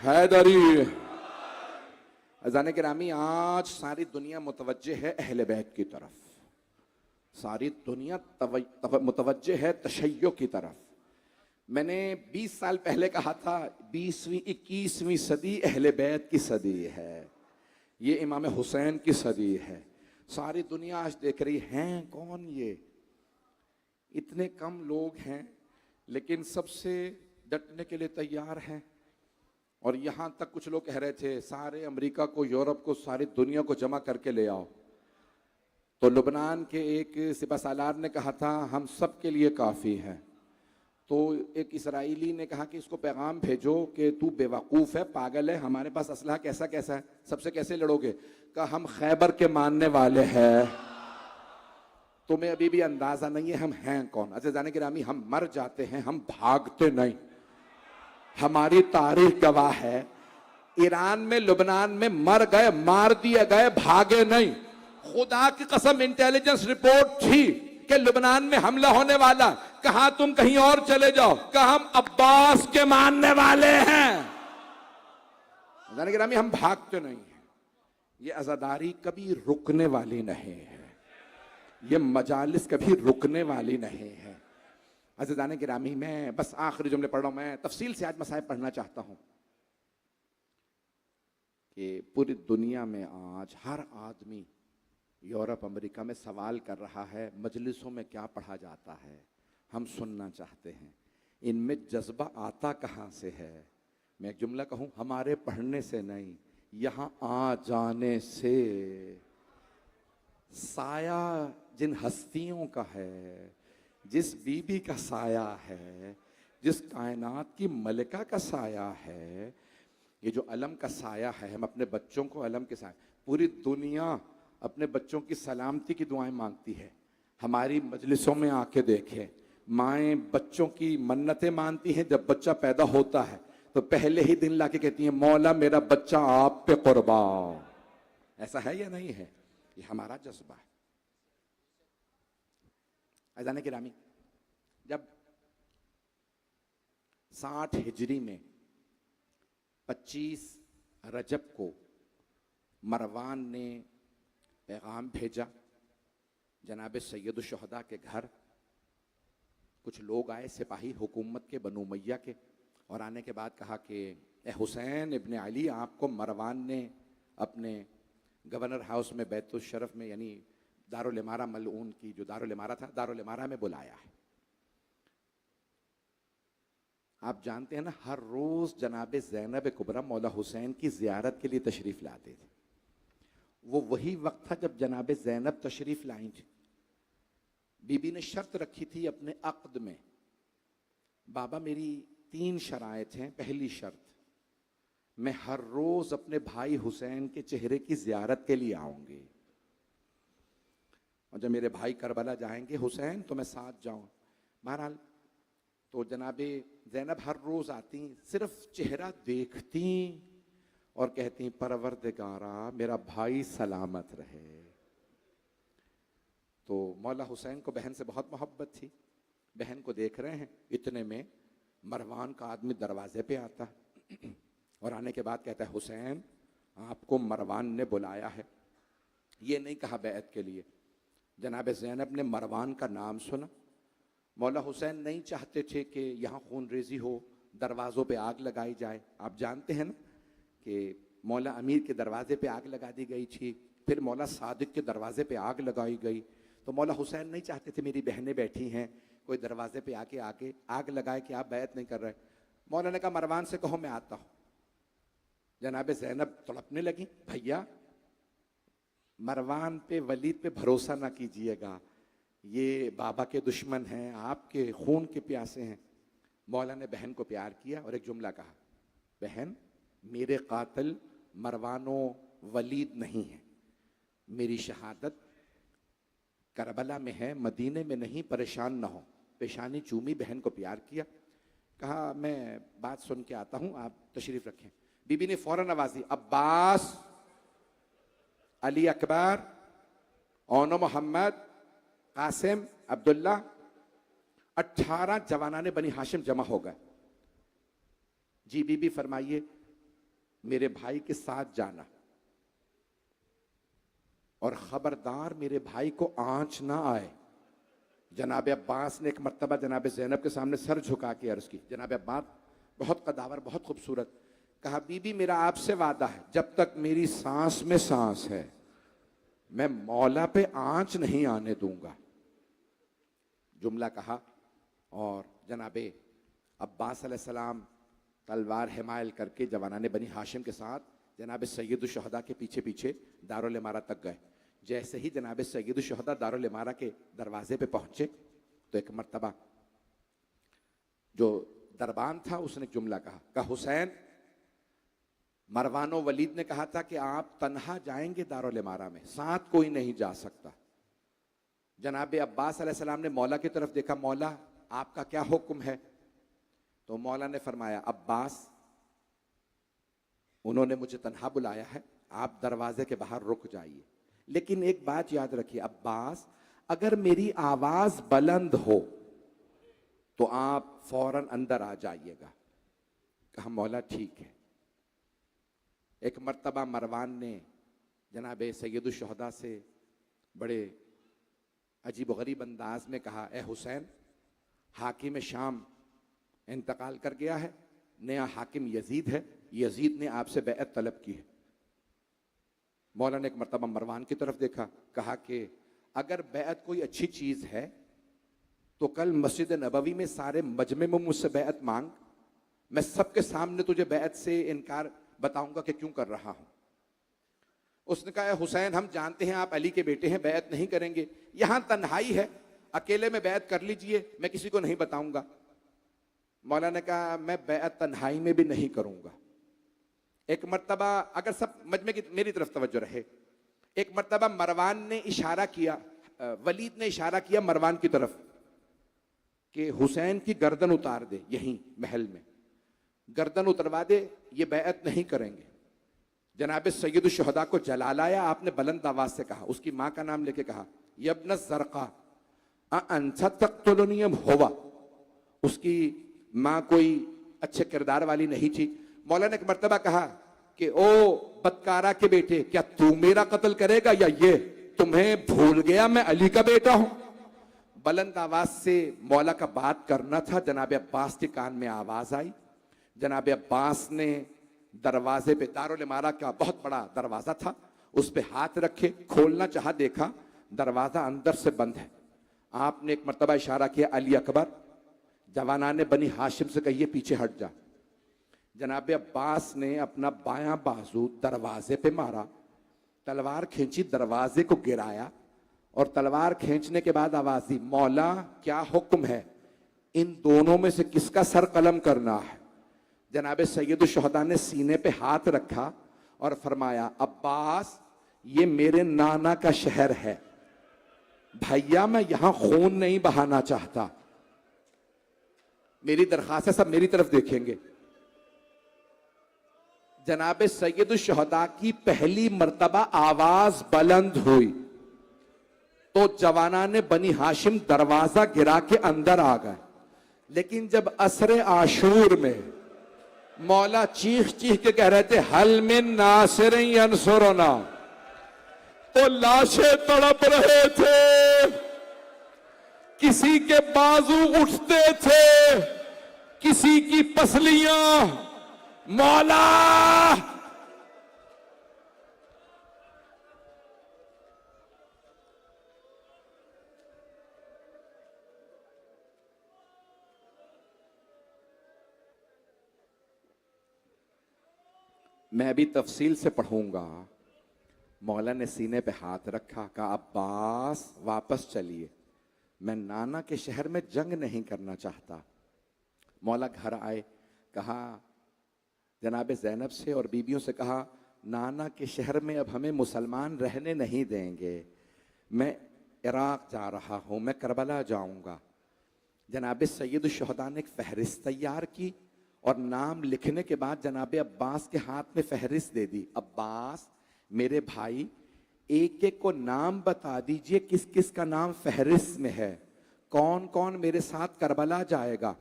S1: حیدری۔ اذان گرامی، آج ساری دنیا متوجہ ہے اہل بیت کی طرف، ساری دنیا متوجہ ہے تشیع کی طرف۔ میں نے 20 سال پہلے کہا تھا 20ویں 21ویں صدی اہل بیت کی صدی ہے، یہ امام حسین کی صدی ہے۔ ساری دنیا آج دیکھ رہی ہیں کون یہ، اتنے کم لوگ ہیں لیکن سب سے ڈٹنے کے لیے تیار ہیں۔ اور یہاں تک کچھ لوگ کہہ رہے تھے سارے امریکہ کو، یورپ کو، ساری دنیا کو جمع کر کے لے آؤ، تو لبنان کے ایک سپہ سالار نے کہا تھا ہم سب کے لیے کافی ہیں، تو ایک اسرائیلی نے کہا کہ اس کو پیغام بھیجو کہ تو بے وقوف ہے، پاگل ہے، ہمارے پاس اسلحہ کیسا ہے، سب سے کیسے لڑو گے؟ کہ ہم خیبر کے ماننے والے ہیں، تمہیں ابھی بھی اندازہ نہیں ہے ہم ہیں کون۔ عزیزان گرامی، ہم مر جاتے ہیں، ہم بھاگتے نہیں، ہماری تاریخ گواہ ہے، ایران میں، لبنان میں مر گئے، مار دیے گئے، بھاگے نہیں۔ خدا کی قسم انٹیلیجنس رپورٹ تھی کہ لبنان میں حملہ ہونے والا، کہا تم کہیں اور چلے جاؤ، کہ ہم عباس کے ماننے والے ہیں۔ عزیزان گرامی، ہم بھاگتے نہیں ہیں، یہ عزاداری کبھی رکنے والی نہیں ہے، یہ مجالس کبھی رکنے والی نہیں ہے۔ عزیزان گرامی، میں بس آخری جملے پڑھ رہا ہوں، میں تفصیل سے آج مسائل پڑھنا چاہتا ہوں کہ پوری دنیا میں آج ہر آدمی یورپ امریکہ میں سوال کر رہا ہے مجلسوں میں کیا پڑھا جاتا ہے، ہم سننا چاہتے ہیں، ان میں جذبہ آتا کہاں سے ہے؟ میں ایک جملہ کہوں، ہمارے پڑھنے سے نہیں، یہاں آ جانے سے۔ سایہ جن ہستیوں کا ہے، جس بی بی کا سایہ ہے، جس کائنات کی ملکہ کا سایہ ہے، یہ جو علم کا سایہ ہے، ہم اپنے بچوں کو علم کے سایہ، پوری دنیا اپنے بچوں کی سلامتی کی دعائیں مانگتی ہے۔ ہماری مجلسوں میں آ کے دیکھیں، مائیں بچوں کی منتیں مانتی ہیں، جب بچہ پیدا ہوتا ہے تو پہلے ہی دن لا کے کہتی ہیں مولا میرا بچہ آپ پہ قربان۔ ایسا ہے یا نہیں ہے؟ یہ ہمارا جذبہ ہے۔ عزیزان گرامی، جب 60 ہجری میں 25 رجب کو مروان نے پیغام بھیجا جناب سید الشہداء کے گھر، کچھ لوگ آئے سپاہی حکومت کے، بنو امیہ کے، اور آنے کے بعد کہا کہ اے حسین ابن علی، آپ کو مروان نے اپنے گورنر ہاؤس میں بیت الشرف میں، یعنی دارالامارہ ملعون کی جو دارالامارہ تھا، دارالامارہ میں بلایا ہے۔ آپ جانتے ہیں نا، ہر روز جناب زینب کبریٰ مولا حسین کی زیارت کے لیے تشریف لاتے تھے۔ وہ وہی وقت تھا جب جناب زینب تشریف لائیں تھی۔ بی بی نے شرط رکھی تھی اپنے عقد میں، بابا میری 3 شرائط ہیں۔ پہلی شرط، میں ہر روز اپنے بھائی حسین کے چہرے کی زیارت کے لیے آؤں گی، اور جب میرے بھائی کربلا جائیں گے حسین تو میں ساتھ جاؤں۔ بہرحال تو جناب زینب ہر روز آتی، صرف چہرہ دیکھتی اور کہتی پروردگارا میرا بھائی سلامت رہے۔ تو مولا حسین کو بہن سے بہت محبت تھی، بہن کو دیکھ رہے ہیں، اتنے میں مروان کا آدمی دروازے پہ آتا اور آنے کے بعد کہتا ہے حسین آپ کو مروان نے بلایا ہے۔ یہ نہیں کہا بیعت کے لیے، جناب زینب نے مروان کا نام سنا۔ مولا حسین نہیں چاہتے تھے کہ یہاں خون ریزی ہو، دروازوں پہ آگ لگائی جائے۔ آپ جانتے ہیں نا کہ مولا امیر کے دروازے پہ آگ لگا دی گئی تھی، پھر مولا صادق کے دروازے پہ آگ لگائی گئی۔ تو مولا حسین نہیں چاہتے تھے میری بہنیں بیٹھی ہیں، کوئی دروازے پہ آ کے آگ لگائے کہ آپ بیعت نہیں کر رہے۔ مولا نے کہا مروان سے کہو میں آتا ہوں۔ جناب زینب تڑپنے لگی، بھیا مروان پہ ولید پہ بھروسہ نہ کیجیے گا، یہ بابا کے دشمن ہیں، آپ کے خون کے پیاسے ہیں۔ مولا نے بہن کو پیار کیا اور ایک جملہ کہا، بہن میرے قاتل مروان و ولید نہیں ہیں، میری شہادت کربلا میں ہے، مدینے میں نہیں، پریشان نہ ہو۔ پیشانی چومی، بہن کو پیار کیا، کہا میں بات سن کے آتا ہوں، آپ تشریف رکھیں۔ بی بی نے فوراً آواز دی، عباس، علی اکبر، اونو محمد، قاسم، عبداللہ، 18 جوانان بنی ہاشم جمع ہو گئے۔ جی بی بی فرمائیے میرے بھائی کے ساتھ جانا، اور خبردار میرے بھائی کو آنچ نہ آئے۔ جناب عباس نے ایک مرتبہ جناب زینب کے سامنے سر جھکا کے عرض کی، جناب عباس بہت قداور، بہت خوبصورت، کہا بی بی میرا آپ سے وعدہ ہے، جب تک میری سانس میں سانس ہے میں مولا پہ آنچ نہیں آنے دوں گا۔ جملہ کہا، اور جناب عباس علیہ السلام تلوار حمائل کر کے جوانان بنی ہاشم کے ساتھ جناب سید الشہداء کے پیچھے پیچھے دارالامارہ تک گئے۔ جیسے ہی جناب سید الشہداء دارالامارہ کے دروازے پہ پہنچے تو ایک مرتبہ جو دربان تھا اس نے ایک جملہ کہا، حسین، مروان و ولید نے کہا تھا کہ آپ تنہا جائیں گے دارالامارہ میں، ساتھ کوئی نہیں جا سکتا۔ جناب عباس علیہ السلام نے مولا کی طرف دیکھا، مولا آپ کا کیا حکم ہے؟ تو مولا نے فرمایا، عباس انہوں نے مجھے تنہا بلایا ہے، آپ دروازے کے باہر رک جائیے، لیکن ایک بات یاد رکھیے عباس، اگر میری آواز بلند ہو تو آپ فوراً اندر آ جائیے گا۔ کہا مولا ٹھیک ہے۔ ایک مرتبہ مروان نے جناب سید الشہداء سے بڑے عجیب و غریب انداز میں کہا، اے حسین، حاکم شام انتقال کر گیا ہے، نیا حاکم یزید ہے، یزید نے آپ سے بیعت طلب کی ہے۔ مولا نے ایک مرتبہ مروان کی طرف دیکھا، کہا کہ اگر بیعت کوئی اچھی چیز ہے تو کل مسجد نبوی میں سارے مجمع میں مجھ سے بیعت مانگ، میں سب کے سامنے تجھے بیعت سے انکار بتاؤں گا کہ کیوں کر رہا ہوں۔ اس نے کہا، اے حسین ہم جانتے ہیں آپ علی کے بیٹے ہیں، بیعت نہیں کریں گے، یہاں تنہائی ہے، اکیلے میں بیعت کر لیجئے، میں کسی کو نہیں بتاؤں گا۔ مولا نے کہا میں بیعت تنہائی میں بھی نہیں کروں گا۔ ایک مرتبہ اگر سب مجمع کی میری طرف توجہ رہے، ایک مرتبہ مروان نے اشارہ کیا، ولید نے اشارہ کیا مروان کی طرف کہ حسین کی گردن اتار دے، یہیں محل میں گردن اتروا دے، یہ بیعت نہیں کریں گے۔ جناب سید الشہداء کو جلال آیا، آپ نے بلند آواز سے کہا، اس کی ماں کا نام لے کے کہا، یبن الزرقاء انت تقتلنی ام ہوا۔ اس کی ماں کوئی اچھے کردار والی نہیں تھی۔ مولا نے ایک مرتبہ کہا کہ او بدکارہ کے بیٹے، کیا تو میرا قتل کرے گا یا یہ؟ تمہیں بھول گیا میں علی کا بیٹا ہوں؟ بلند آواز سے مولا کا بات کرنا تھا، جناب عباس کے کان میں آواز آئی۔ جناب عباس نے دروازے پہ، دارالامارہ کا بہت بڑا دروازہ تھا، اس پہ ہاتھ رکھے، کھولنا چاہا، دیکھا دروازہ اندر سے بند ہے۔ آپ نے ایک مرتبہ اشارہ کیا، علی اکبر، جوانان بنی ہاشم سے کہیے پیچھے ہٹ جا۔ جناب عباس نے اپنا بایاں بازو دروازے پہ مارا، تلوار کھینچی، دروازے کو گرایا، اور تلوار کھینچنے کے بعد آواز دی، مولا کیا حکم ہے، ان دونوں میں سے کس کا سر قلم کرنا ہے؟ جناب سید الشہداء نے سینے پہ ہاتھ رکھا اور فرمایا، عباس یہ میرے نانا کا شہر ہے، بھیا میں یہاں خون نہیں بہانا چاہتا۔ میری درخواست ہے سب میری طرف دیکھیں گے۔ جناب سید الشہداء کی پہلی مرتبہ آواز بلند ہوئی تو جوانان بنی ہاشم دروازہ گرا کے اندر آ گئے، لیکن جب عصر عاشور میں مولا چیخ چیخ کے کہہ رہے تھے، حل من ناصر ینصرنا، تو لاشیں تڑپ رہے تھے، کسی کے بازو اٹھتے تھے، کسی کی پسلیاں، مولا میں بھی تفصیل سے پڑھوں گا۔ مولا نے سینے پہ ہاتھ رکھا، کہا عباس واپس چلیے، میں نانا کے شہر میں جنگ نہیں کرنا چاہتا۔ مولا گھر آئے، کہا جناب زینب سے اور بیبیوں سے، کہا نانا کے شہر میں اب ہمیں مسلمان رہنے نہیں دیں گے، میں عراق جا رہا ہوں، میں کربلا جاؤں گا۔ جناب سید الشہداء نے ایک فہرست تیار کی اور نام لکھنے کے بعد جناب عباس کے ہاتھ میں فہرست دے دی، عباس میرے بھائی ایک ایک کو نام بتا دیجئے، کس کس کا نام فہرست میں ہے، کون کون میرے ساتھ کربلا جائے گا۔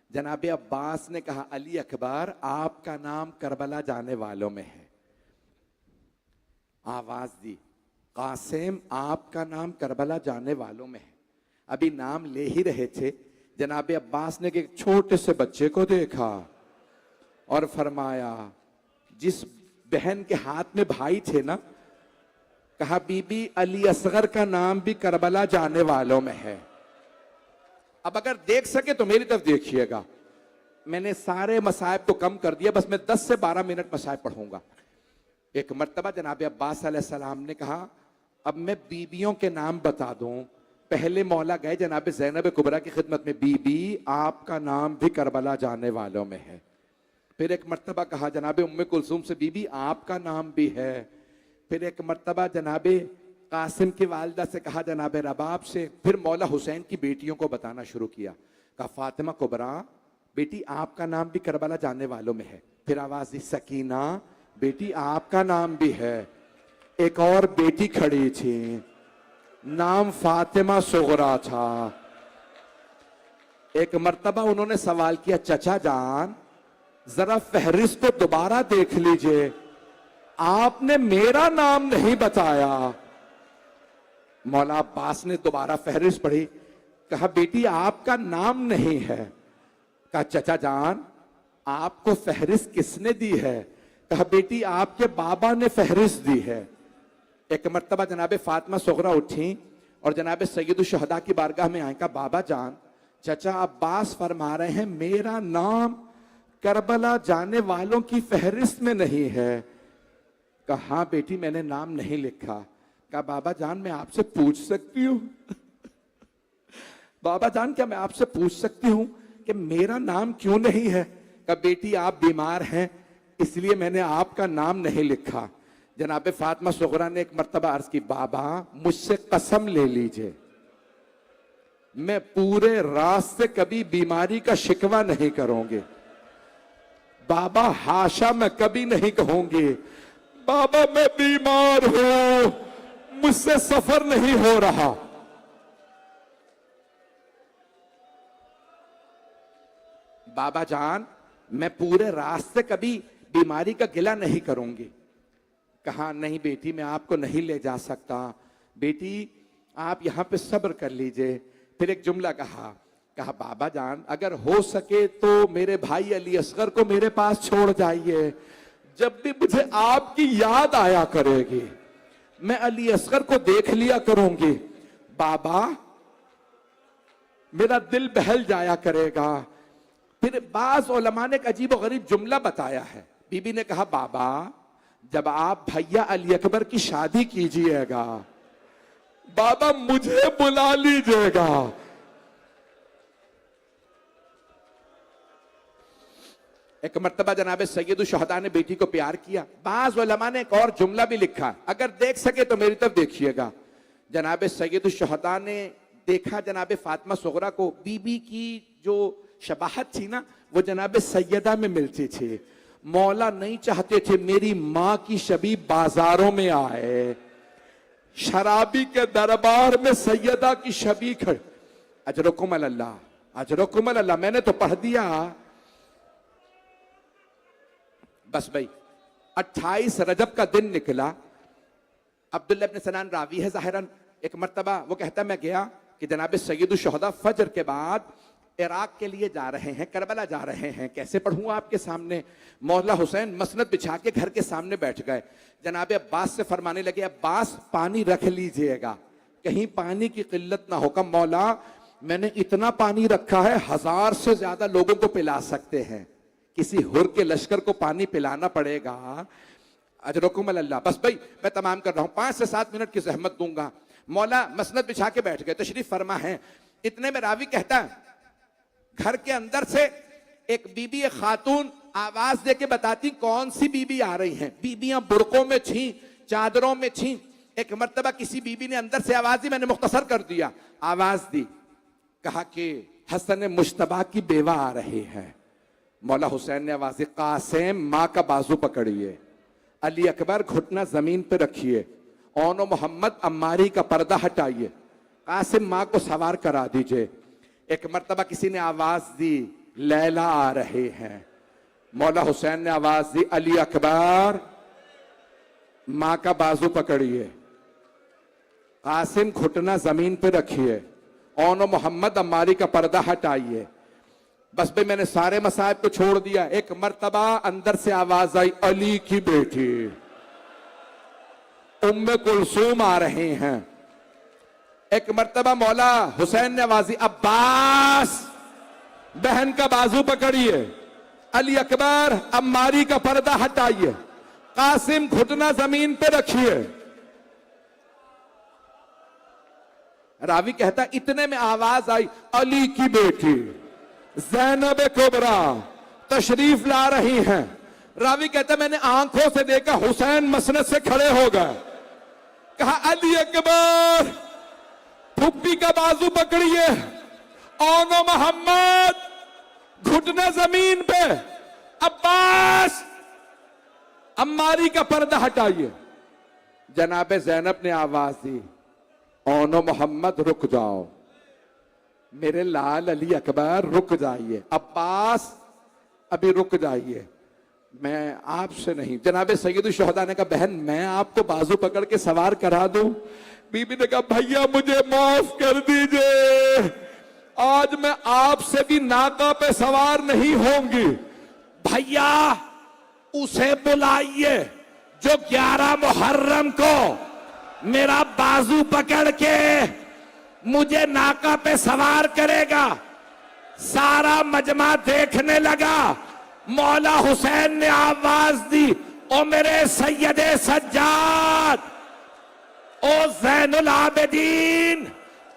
S1: جناب عباس نے کہا علی اکبر آپ کا نام کربلا جانے والوں میں ہے۔ آواز دی، قاسم آپ کا نام کربلا جانے والوں میں ہے۔ ابھی نام لے ہی رہے تھے، جناب عباس نے ایک چھوٹے سے بچے کو دیکھا اور فرمایا، جس بہن کے ہاتھ میں بھائی تھے نا، کہا بی بی علی اصغر کا نام بھی کربلا جانے والوں میں ہے۔ اب اگر دیکھ سکے تو میری طرف دیکھیے گا، میں نے سارے مصائب کو کم کر دیا، بس میں 10 سے 12 منٹ مصائب پڑھوں گا۔ ایک مرتبہ جناب عباس علیہ السلام نے کہا اب میں بیویوں کے نام بتا دوں۔ پہلے مولا گئے جناب زینب کبریٰ کی خدمت میں، بی بی آپ کا نام بھی کربلا جانے والوں میں ہے۔ پھر ایک مرتبہ کہا جناب ام کلثوم سے، بی بی آپ کا نام بھی ہے۔ پھر ایک مرتبہ جناب قاسم کی والدہ سے کہا، جناب رباب سے۔ پھر مولا حسین کی بیٹیوں کو بتانا شروع کیا، کہا فاطمہ کبریٰ بیٹی آپ کا نام بھی کربلا جانے والوں میں ہے۔ پھر آواز دی، سکینہ بیٹی آپ کا نام بھی ہے۔ ایک اور بیٹی کھڑی تھی، نام فاطمہ صغریٰ تھا۔ ایک مرتبہ انہوں نے سوال کیا، چچا جان ذرا فہرست کو دوبارہ دیکھ لیجئے، آپ نے میرا نام نہیں بتایا۔ مولا عباس نے دوبارہ فہرست پڑھی، کہا بیٹی آپ کا نام نہیں ہے۔ کہا چچا جان آپ کو فہرست کس نے دی ہے؟ کہا بیٹی آپ کے بابا نے فہرست دی ہے۔ ایک مرتبہ جناب فاطمہ صغریٰ اٹھیں اور جناب سید الشہداء کی بارگاہ میں آئیں، کہا بابا جان چچا عباس فرما رہے ہیں میرا نام کربلا جانے والوں کی فہرست میں نہیں ہے۔ کہا ہاں بیٹی میں نے نام نہیں لکھا۔ کہا بابا جان میں آپ سے پوچھ سکتی ہوں بابا جان کیا میں آپ سے پوچھ سکتی ہوں کہ میرا نام کیوں نہیں ہے؟ کہا بیٹی آپ بیمار ہیں اس لیے میں نے آپ کا نام نہیں لکھا۔ جناب فاطمہ صغریٰ نے ایک مرتبہ عرض کی، بابا مجھ سے قسم لے لیجئے میں پورے راز سے کبھی بیماری کا شکوہ نہیں کروں گی۔ بابا ہاشا میں کبھی نہیں کہوں گی بابا میں بیمار ہوں مجھ سے سفر نہیں ہو رہا۔ بابا جان میں پورے راستے کبھی بیماری کا گلہ نہیں کروں گی۔ کہا نہیں بیٹی میں آپ کو نہیں لے جا سکتا، بیٹی آپ یہاں پہ صبر کر لیجئے۔ پھر ایک جملہ کہا بابا جان اگر ہو سکے تو میرے بھائی علی اصغر کو میرے پاس چھوڑ جائیے، جب بھی مجھے آپ کی یاد آیا کرے گی میں علی اصغر کو دیکھ لیا کروں گی، بابا میرا دل بہل جایا کرے گا۔ پھر بعض علماء نے ایک عجیب و غریب جملہ بتایا ہے، بی بی نے کہا بابا جب آپ بھیا علی اکبر کی شادی کیجئے گا بابا مجھے بلا لیجئے گا۔ ایک مرتبہ جناب سید الشہداء نے بیٹی کو پیار کیا۔ بعض علماء نے ایک اور جملہ بھی لکھا، اگر دیکھ سکے تو میری طرف دیکھیے گا۔ جناب سید الشہداء نے دیکھا جناب فاطمہ صغریٰ کو، بی بی کی جو شباہت تھی نا وہ جناب سیدہ میں ملتی تھی۔ مولا نہیں چاہتے تھے میری ماں کی شبیہ بازاروں میں آئے، شرابی کے دربار میں سیدہ کی شبیہ کھڑ۔ اجرکم اللہ، اجرکم اللہ، میں نے تو پڑھ دیا۔ بس بھائی 28 رجب کا دن نکلا۔ عبداللہ ابن سنان راوی ہے ظاہراً، ایک مرتبہ وہ کہتا میں گیا کہ جناب سید الشہداء فجر کے بعد عراق کے لیے جا رہے ہیں، کربلا جا رہے ہیں، کیسے پڑھوں آپ کے سامنے؟ مولا حسین مسند بچھا کے گھر کے سامنے بیٹھ گئے۔ جناب عباس سے فرمانے لگے عباس پانی رکھ لیجئے گا کہیں پانی کی قلت نہ ہو۔ کہ مولا میں نے اتنا پانی رکھا ہے 1000 سے زیادہ لوگوں کو پلا سکتے ہیں، کسی حر کے لشکر کو پانی پلانا پڑے گا، اجرکم اللہ. بس بھائی میں تمام کر رہا ہوں, 5 سے 7 منٹ کی زحمت دوں گا. مولا مسند بچھا کے بیٹھ گئے, تشریف فرما ہے. اتنے میں راوی کہتا ہے گھر کے اندر سے ایک بی بی ایک خاتون آواز دے کے بتاتی کون سی بی بی آ رہی ہیں. بیبیاں برقوں میں تھیں, چادروں میں تھیں. ایک مرتبہ کسی بی بی نے اندر سے آواز دی, میں نے مختصر کر دیا, آواز دی, کہا کہ حسن مجتبیٰ کی بیوہ آ رہی ہے. مولا حسین نے آواز دی, قاسم ماں کا بازو پکڑیے, علی اکبر گھٹنا زمین پہ رکھیے, اون و محمد عماری کا پردہ ہٹائیے, قاسم ماں کو سوار کرا دیجئے. ایک مرتبہ کسی نے آواز دی, لیلا آ رہے ہیں. مولا حسین نے آواز دی, علی اکبر ماں کا بازو پکڑیے, قاسم گھٹنا زمین پہ رکھیے, اون و محمد عماری کا پردہ ہٹائیے. بس بھی میں نے سارے مصائب کو چھوڑ دیا. ایک مرتبہ اندر سے آواز آئی, علی کی بیٹی ام کلثوم آ رہے ہیں. ایک مرتبہ مولا حسین نے آواز دی, عباس بہن کا بازو پکڑیے, علی اکبر عماری کا پردہ ہٹائیے, قاسم گھٹنا زمین پہ رکھیے. راوی کہتا اتنے میں آواز آئی, علی کی بیٹی زینب کبریٰ تشریف لا رہی ہیں. راوی کہتا میں نے آنکھوں سے دیکھا حسین مسند سے کھڑے ہو گئے, کہا علی اکبر پھپھی کا بازو پکڑیے, اون و محمد گھٹنا زمین پہ, عباس عماری کا پردہ ہٹائیے. جناب زینب نے آواز دی, اون و محمد رک جاؤ, میرے لال علی اکبر رک جائیے, عباس ابھی رک جائیے, میں آپ سے نہیں. جناب سید الشہداء نے کہا بہن میں آپ کو بازو پکڑ کے سوار کرا دوں. بی بی نے کہا بھیا مجھے معاف کر دیجئے, آج میں آپ سے بھی ناقہ پہ سوار نہیں ہوں گی. بھیا اسے بلائیے جو 11 محرم کو میرا بازو پکڑ کے مجھے ناقہ پہ سوار کرے گا. سارا مجمع دیکھنے لگا. مولا حسین نے آواز دی, او میرے سید سجاد, او زین العابدین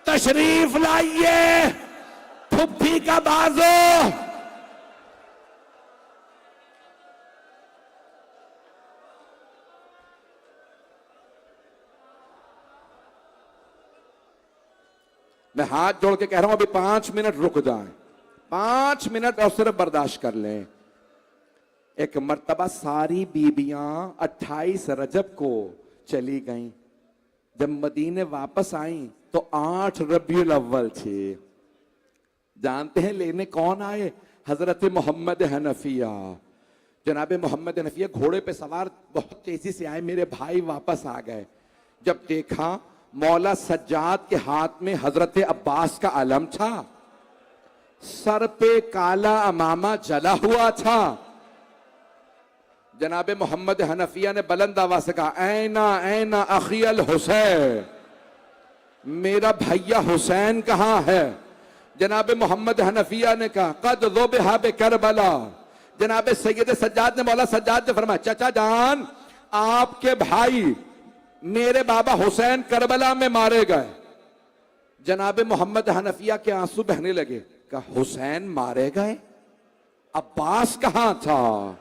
S1: تشریف لائیے, پھپھی کا بازو. میں ہاتھ جوڑ کے کہہ رہا ہوں ابھی 5 منٹ رک جائیں, 5 منٹ اور صرف برداشت کر لیں. ایک مرتبہ ساری بیبیاں 28 رجب کو چلی گئیں. جب مدینے واپس آئیں تو 8 ربیع الاول تھی. جانتے ہیں لینے کون آئے؟ حضرت محمد حنفیہ. جناب محمد حنفیہ گھوڑے پہ سوار بہت تیزی سے آئے, میرے بھائی واپس آ گئے. جب دیکھا مولا سجاد کے ہاتھ میں حضرت عباس کا علم تھا, سر پہ کالا امامہ جلا ہوا تھا. جناب محمد حنفیہ نے بلند آواز سے کہا, اینا اینا اخی الحسین, میرا بھیا حسین کہاں ہے؟ جناب محمد حنفیہ نے کہا, قد ذبح بکربلا. جناب سید سجاد نے مولا سجاد نے فرمایا, چچا جان آپ کے بھائی میرے بابا حسین کربلا میں مارے گئے. جناب محمد حنفیہ کے آنسو بہنے لگے. کہا حسین مارے گئے, عباس کہاں تھا؟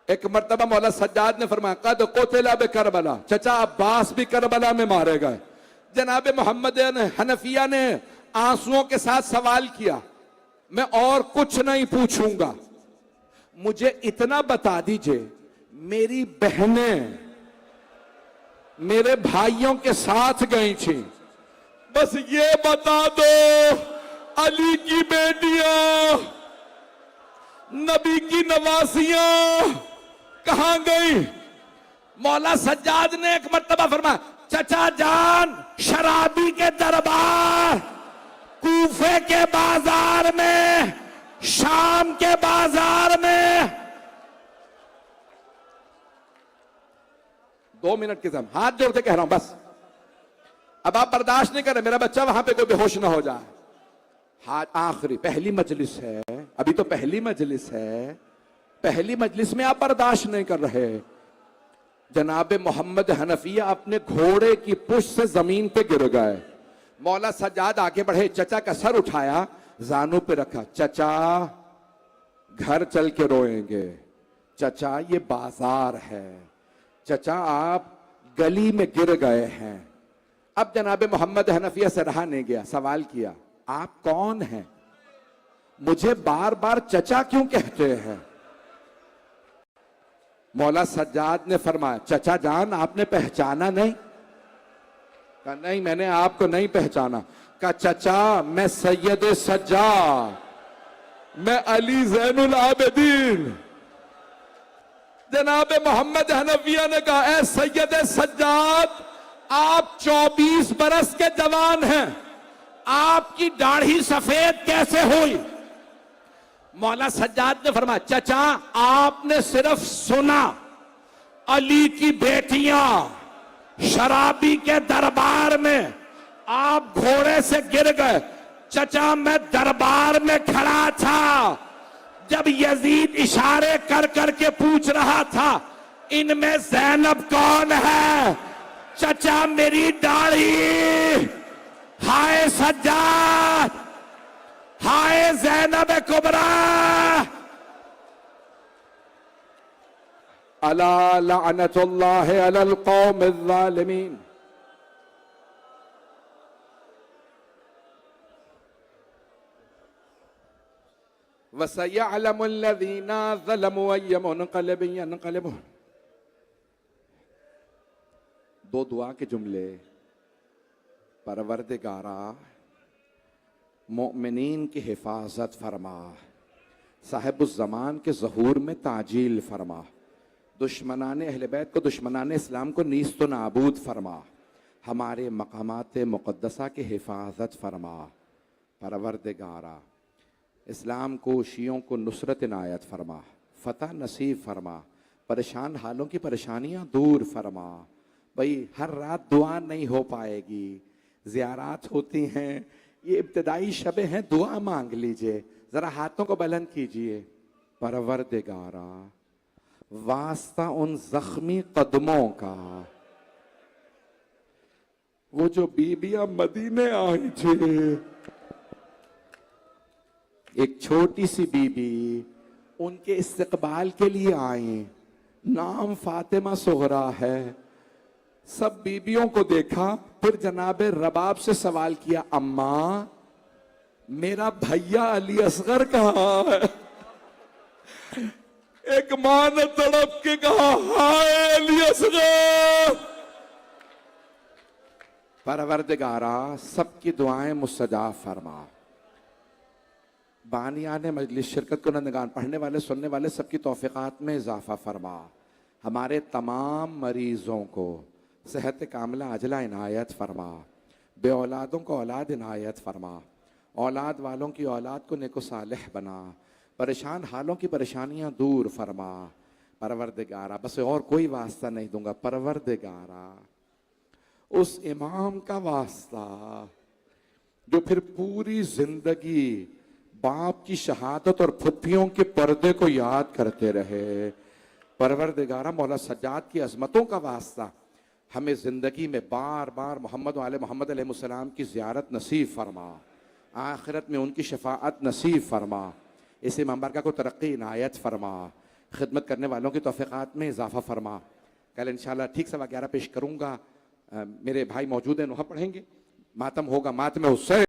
S1: ایک مرتبہ مولا سجاد نے فرمایا, قد قتل بکربلا, چچا عباس بھی کربلا میں مارے گئے. جناب محمد حنفیہ نے آنسوؤں کے ساتھ سوال کیا, میں اور کچھ نہیں پوچھوں گا, مجھے اتنا بتا دیجئے میری بہنیں میرے بھائیوں کے ساتھ گئی تھیں, بس یہ بتا دو علی کی بیٹیاں نبی کی نواسیاں کہاں گئی؟ مولا سجاد نے ایک مرتبہ فرمایا, چچا جان شرابی کے دربار, کوفے کے بازار میں, شام کے بازار میں. 2 منٹ کے زمان ہاتھ جوڑ کے کہہ رہا ہوں بس, اب آپ برداشت نہیں کر رہے, میرا بچہ وہاں پہ کوئی بے ہوش نہ ہو جائے. ہاتھ آخری پہلی مجلس ہے, ابھی تو پہلی مجلس ہے, پہلی مجلس میں آپ برداشت نہیں کر رہے. جناب محمد حنفیہ اپنے گھوڑے کی پشت سے زمین پہ گر گئے. مولا سجاد آگے بڑھے, چچا کا سر اٹھایا, زانوں پہ رکھا. چچا گھر چل کے روئیں گے, چچا یہ بازار ہے, چچا آپ گلی میں گر گئے ہیں. اب جناب محمد حنفیہ سے رہا نہیں گیا, سوال کیا, آپ کون ہیں؟ مجھے بار بار چچا کیوں کہتے ہیں؟ مولا سجاد نے فرمایا, چچا جان آپ نے پہچانا نہیں؟ کہا نہیں میں نے آپ کو نہیں پہچانا. کہا چچا میں سید سجاد, میں علی زین العابدین. جناب محمد حنفیہ نے کہا, اے سید سجاد آپ 24 برس کے جوان ہیں, آپ کی داڑھی سفید کیسے ہوئی؟ مولا سجاد نے فرمایا, چچا آپ نے صرف سنا علی کی بیٹیاں شرابی کے دربار میں, آپ گھوڑے سے گر گئے. چچا میں دربار میں کھڑا تھا جب یزید اشارے کر کر کے پوچھ رہا تھا ان میں زینب کون ہے. چچا میری داڑھی, ہائے سجاد, ہائے زینب کبریٰ. الا لعنت اللہ علی القوم الظالمین. وَسَيَعْلَمُ الَّذِينَ ظَلَمُوا أَيَّ مُنْقَلِبٍ يَنْقَلِبُونَ. دو دعا کے جملے. پروردگارا مومنین کی حفاظت فرما, صاحب الزمان کے ظہور میں تعجیل فرما, دشمنان اہل بیت کو, دشمنان اسلام کو نیست و نابود فرما, ہمارے مقامات مقدسہ کی حفاظت فرما. پروردگارا اسلام کو, شیعوں کو نصرت عنایت فرما, فتح نصیب فرما, پریشان حالوں کی پریشانیاں دور فرما. بھئی ہر رات دعا نہیں ہو پائے گی, زیارات ہوتی ہیں, یہ ابتدائی شبیں ہیں, دعا مانگ لیجئے, ذرا ہاتھوں کو بلند کیجئے. پروردگارا واسطہ ان زخمی قدموں کا, وہ جو بیبیاں مدینے آئی تھی, ایک چھوٹی سی بی بی ان کے استقبال کے لیے آئیں, نام فاطمہ صغرا ہے. سب بیبیوں کو دیکھا, پھر جناب رباب سے سوال کیا, اماں میرا بھیا علی اصغر کہاں ہے؟ ایک ماں نے تڑپ کے کہا, ہائے علی اصغر. پروردگارا سب کی دعائیں مستجاب فرما. بانیان مجلس, شرکت کنندگان, پڑھنے والے, سننے والے, سب کی توفیقات میں اضافہ فرما. ہمارے تمام مریضوں کو صحت کاملہ عاجلہ عنایت فرما. بے اولادوں کو اولاد عنایت فرما. اولاد والوں کی اولاد کو نیک و صالح بنا. پریشان حالوں کی پریشانیاں دور فرما. پروردگارا بس اور کوئی واسطہ نہیں دوں گا. پروردگارا اس امام کا واسطہ جو پھر پوری زندگی باپ کی شہادت اور پھپھیوں کے پردے کو یاد کرتے رہے. پروردگارا مولا سجاد کی عظمتوں کا واسطہ ہمیں زندگی میں بار بار محمد و آل محمد علیہ السلام کی زیارت نصیب فرما. آخرت میں ان کی شفاعت نصیب فرما. اس امام بارگاہ کو ترقی عنایت فرما. خدمت کرنے والوں کی توفیقات میں اضافہ فرما. کل انشاءاللہ ٹھیک 11:15 پیش کروں گا. میرے بھائی موجود ہیں, نوحہ پڑھیں گے, ماتم ہوگا, ماتم حسین.